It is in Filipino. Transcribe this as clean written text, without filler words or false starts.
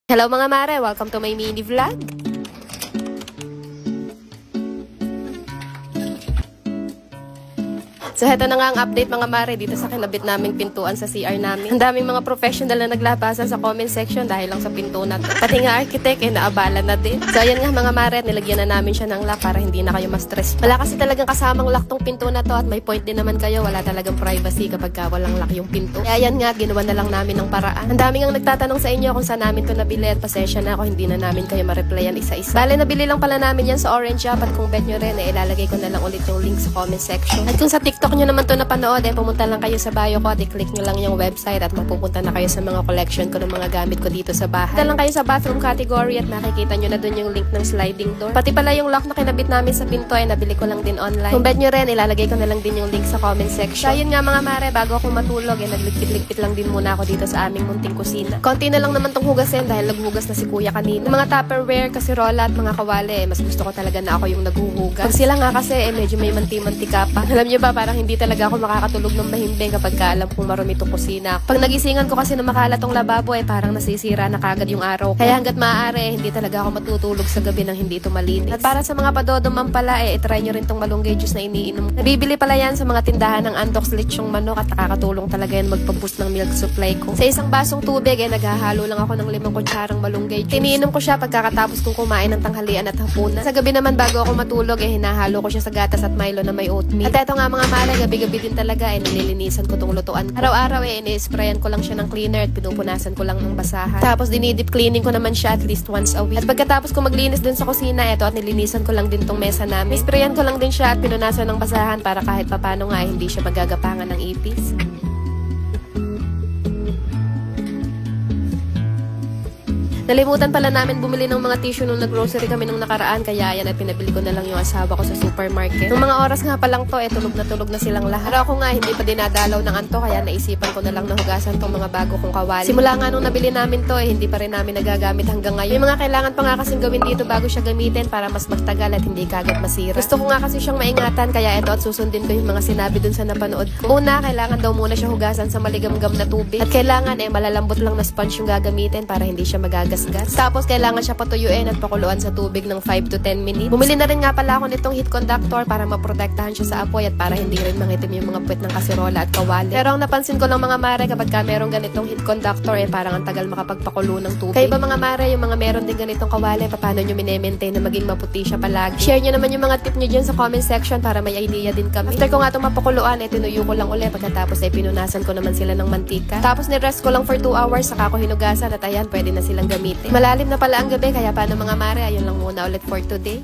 Hello mga mare! Welcome to my mini vlog! So heto na nga ang update mga mare dito sa kinabit naming pintuan sa CR namin. Ang daming mga professional na naglabasan sa comment section dahil lang sa pinto na to. Pati nga architect naabala na din. So ayan nga mga mare, nilagyan na namin siya ng lock para hindi na kayo ma-stress. Wala kasi talagang kasamang lock tong pinto na to at may point din naman kayo, wala talagang privacy kapag walang lock yung pinto. Kaya ayan nga, ginawa na lang namin ng paraan. Ang daming ang nagtatanong sa inyo kung saan namin to nabili at pasensya na ako, hindi na namin kayo ma-replyan isa-isa. Bale, nabili lang pala namin yan sa Orange Shop at kung bet nyo rin, ilalagay ko na lang ulit yung link sa comment section. At kung sa TikTok nyo naman to napanood, pumunta lang kayo sa bio ko at i-click nyo lang yung website at mapupunta na kayo sa mga collection ko ng mga gamit ko dito sa bahay. Punta lang kayo sa bathroom category at makikita nyo na dun yung link ng sliding door. Pati pala yung lock na kinabit namin sa pinto ay nabili ko lang din online. Kung bet nyo rin, ilalagay ko na lang din yung link sa comment section. So yun nga mga mare, bago ako matulog, nagligpit-ligpit lang din muna ako dito sa aming munting kusina. Konti na lang naman tong hugasin dahil naghugas na si kuya kanina. Yung mga Tupperware, kasirola at mga kawali, mas gusto ko talaga na ako yung naghuhugas. Pag sila nga kasi, medyo may manti-mantika pa. Alam nyo ba, parang hindi talaga ako makakatulog ng mahimbing kapag alam kong marumi itong kusina. Pag nagisingan ko kasi na makalat tong lababo, parang nasisira na kagad yung araw. Kaya hanggat maaari, hindi talaga ako matutulog sa gabi nang hindi ito malinis. At para sa mga padodoman pala, try nyo rin tong malunggay juice na iniinom. Nabibili pala yan sa mga tindahan ng Antox Lechong Manok at nakakatulong talaga yan magpaboost ng milk supply ko. Sa isang basong tubig, naghahalo lang ako ng 5 kutsarang malunggay juice. Tiniinom ko siya pagkakatapos kong kumain ng tanghalian at hapunan. Sa gabi naman bago ako matulog, hinahalo ko siya sa gatas at Milo na may oatmeal. At eto nga mga mare, gabi-gabi din talaga, nililinisan ko tong lutuan. Araw-araw ini-sprayan ko lang siya ng cleaner at pinupunasan ko lang ng basahan. Tapos dinidip cleaning ko naman siya at least once a week. At pagkatapos ko maglinis dun sa kusina, at nilinisan ko lang din tong mesa namin. Sprayan ko lang din siya at pinunasan ng basahan para kahit papano nga hindi siya magagapangan ng ipis. Nalimutan pala namin bumili ng mga tissue nung nag-grocery kami nung nakaraan, kaya yan at pinabili ko na lang yung asawa ko sa supermarket. Nung mga oras nga pa lang to, tulog na silang lahat. Pero ako nga, hindi pa dinadalaw ng anto, kaya naisipan ko na lang na hugasan tong mga bago kong kawali. Simula nga nung nabili namin to, hindi pa rin namin nagagamit hanggang ngayon. May mga kailangan pa nga kasing gawin dito bago siya gamitin para mas magtagal at hindi kagad masira. Gusto ko nga kasi siyang maingatan, kaya ito at susundin ko yung mga sinabi dun sa napanood ko. Una, kailangan daw muna siya hugasan sa maligamgam na tubig. At kailangan malalambot lang na sponge yung gagamitin para hindi siya magagasgas. Tapos kailangan siya patuyuin at pakuluan sa tubig ng 5 to 10 minutes. Bumili na rin nga pala ako nitong heat conductor para maprotektahan siya sa apoy at para hindi rin mangitim yung mga puwet ng kasirola at kawali. Pero ang napansin ko lang mga mare, kapag merong ganitong heat conductor, parang ang tagal makapagpakulo ng tubig. Kaya ba mga mare, yung mga meron din ganitong kawali, paano nyo minemaintain na maging maputi siya palagi? Share nyo naman yung mga tip nyo dyan sa comment section para may idea din kami. After ko nga itong mapakuluan, tinuyo ko lang ulit. Pagkatapos pinunasan ko naman sila ng mantika. Tapos nirest ko lang for 2 hours, saka ko hinugasan at ayan, pwede na silang gamitin. Malalim na pala ang gabi, kaya paano mga mare, ayun lang muna ulit for today.